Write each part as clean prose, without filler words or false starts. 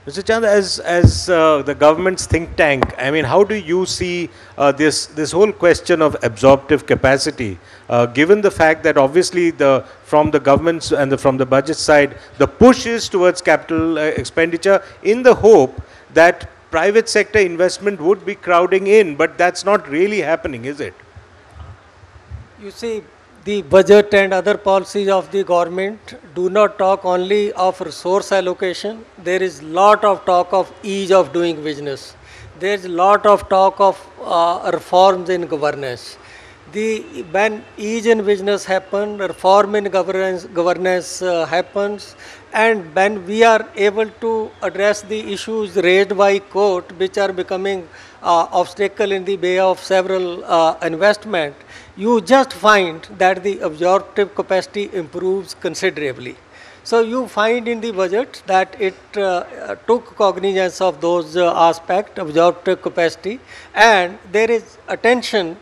Mr. Chand, as the government's think tank, I mean, how do you see this whole question of absorptive capacity, given the fact that obviously from the government's and from the budget side, the push is towards capital expenditure in the hope that private sector investment would be crowding in, but that's not really happening, is it? You see, the budget and other policies of the government do not talk only of resource allocation. There is lot of talk of ease of doing business. There is lot of talk of reforms in governance. When ease in business happens, reform in governance happens, and when we are able to address the issues raised by court, which are becoming obstacle in the way of several investment, you just find that the absorptive capacity improves considerably. So you find in the budget that it took cognizance of those aspects, absorptive capacity, and there is attention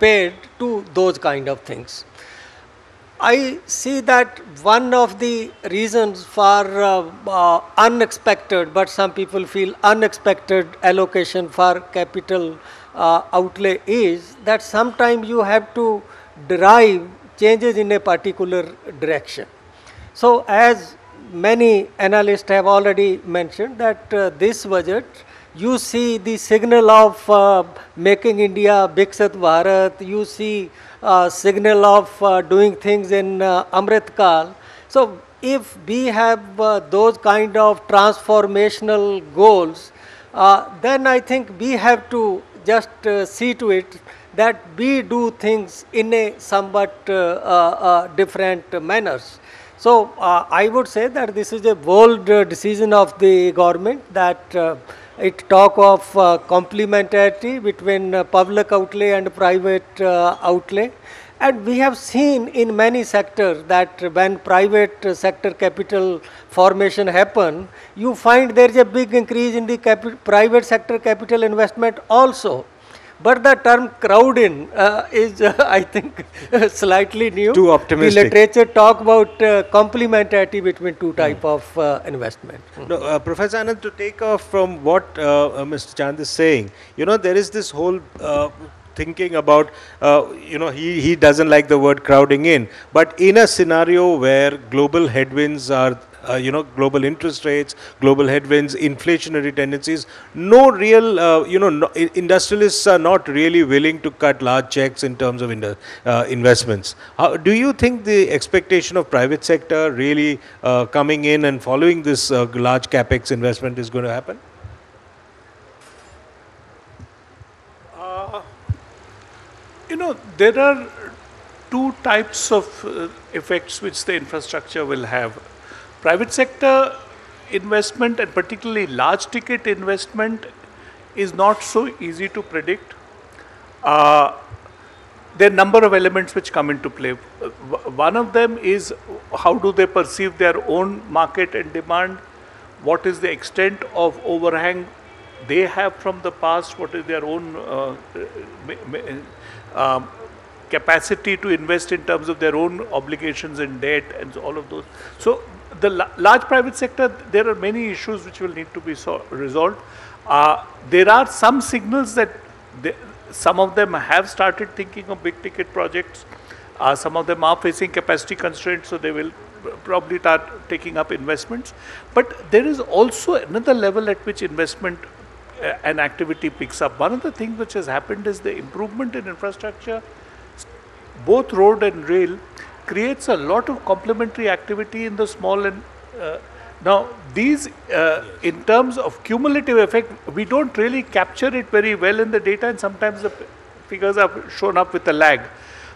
paid to those kind of things. I see that one of the reasons for unexpected, but some people feel unexpected allocation for capital outlay is that sometimes you have to derive changes in a particular direction. So as many analysts have already mentioned that this budget, you see the signal of making India Viksit Bharat, you see signal of doing things in Amrit Kal. So if we have those kind of transformational goals, then I think we have to just see to it that we do things in a somewhat different manners. So I would say that this is a bold decision of the government that it talk of complementarity between public outlay and private outlay. And we have seen in many sectors that when private sector capital formation happen, you find there is a big increase in the private sector capital investment also. But the term crowd in is, I think, slightly new. Too optimistic. The literature talk about complementarity between two type of investment. No, Professor Anand, to take off from what Mr. Chand is saying, there is this whole thinking about, he doesn't like the word crowding in, but in a scenario where global headwinds are, global interest rates, global headwinds, inflationary tendencies, no real, industrialists are not really willing to cut large checks in terms of investments. Do you think the expectation of private sector really coming in and following this large capex investment is going to happen? There are two types of effects which the infrastructure will have. Private sector investment, and particularly large ticket investment, is not so easy to predict. There are a number of elements which come into play. One of them is how do they perceive their own market and demand, what is the extent of overhang they have from the past, what is their own capacity to invest in terms of their own obligations and debt and all of those. So the large private sector, there are many issues which will need to be resolved. There are some signals that some of them have started thinking of big ticket projects. Some of them are facing capacity constraints, so they will probably start taking up investments. But there is also another level at which investment and activity picks up. One of the things which has happened is the improvement in infrastructure, both road and rail, creates a lot of complementary activity in the small and now these in terms of cumulative effect, we don't really capture it very well in the data, and sometimes the figures are shown up with a lag.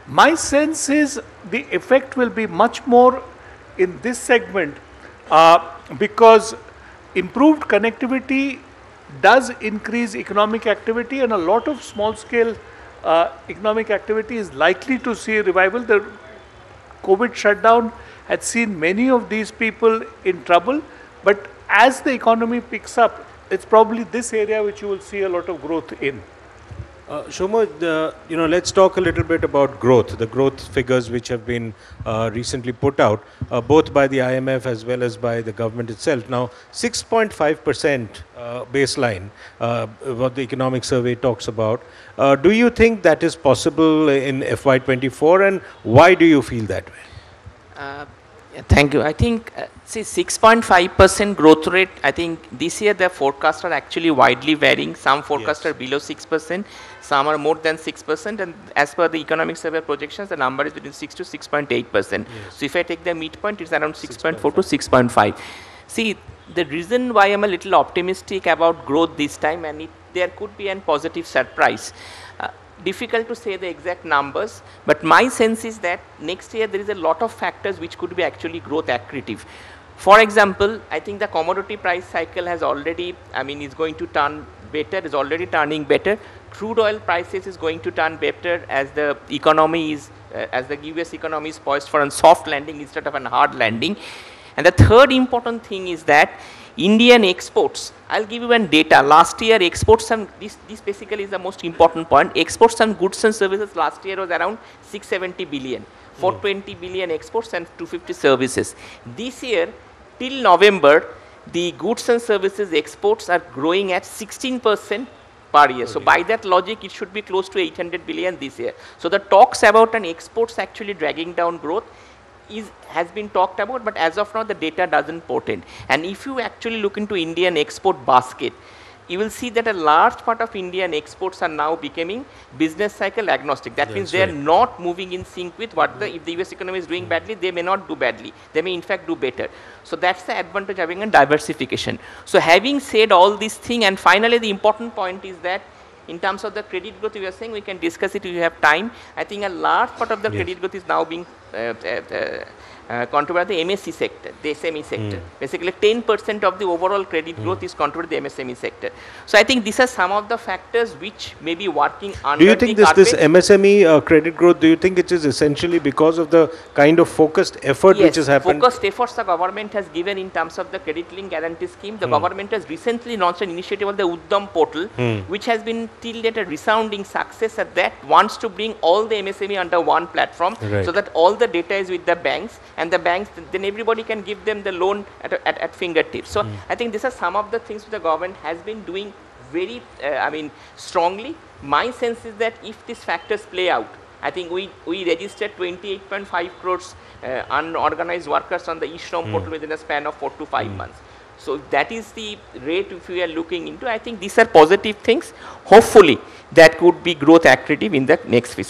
My sense is the effect will be much more in this segment because improved connectivity does increase economic activity, and a lot of small scale economic activity is likely to see a revival. The COVID shutdown had seen many of these people in trouble, but as the economy picks up, it's probably this area which you will see a lot of growth in. Shoma, let's talk a little bit about growth, the growth figures which have been recently put out, both by the IMF as well as by the government itself. Now, 6.5% baseline, what the economic survey talks about. Do you think that is possible in FY24, and why do you feel that way? Yeah, thank you. I think, see, 6.5% growth rate, I think this year the forecasts are actually widely varying. Some forecasts are below 6%, some are more than 6%, and as per the economic survey projections, the number is between 6 to 6.8%. So if I take the midpoint, it's around 6.4 to 6.5. See, the reason why I'm a little optimistic about growth this time, and there could be a positive surprise. Difficult to say the exact numbers, but my sense is that next year there is a lot of factors which could be actually growth accretive. For example, I think the commodity price cycle has already, is going to turn better, is already turning better. Crude oil prices is going to turn better as the economy is, as the US economy is poised for a soft landing instead of a hard landing. And the third important thing is that Indian exports, I'll give you one data. Last year exports, and this basically is the most important point, exports and goods and services last year was around 670 billion, 420 billion exports and 250 services. This year till November, the goods and services exports are growing at 16% per year. So by that logic, it should be close to 800 billion this year. So the talks about an exports actually dragging down growth has been talked about, but as of now the data doesn't portend. And if you actually look into Indian export basket, you will see that a large part of Indian exports are now becoming business cycle agnostic. That means they are not moving in sync with what if the US economy is doing badly, they may not do badly. They may in fact do better. So that's the advantage of having a diversification. So having said all these things, and finally the important point is that in terms of the credit growth, we are saying we can discuss it if you have time. I think a large part of the credit growth is now being contributed by the MSE sector, the SME sector. Basically 10% of the overall credit growth is contributed by the MSME sector. So I think these are some of the factors which may be working under the carpet. Do you think this MSME credit growth, do you think it is essentially because of the kind of focused effort which has happened? Focused efforts the government has given in terms of the credit link guarantee scheme. The government has recently launched an initiative of the Uddam portal, which has been till date a resounding success at that, wants to bring all the MSME under one platform so that all the data is with the banks, and the banks, then everybody can give them the loan at fingertips. So I think these are some of the things the government has been doing very, strongly. My sense is that if these factors play out, I think we registered 28.5 crores unorganized workers on the e-Shrom portal within a span of 4 to 5 months. So that is the rate if we are looking into. I think these are positive things. Hopefully that could be growth accretive in the next fiscal.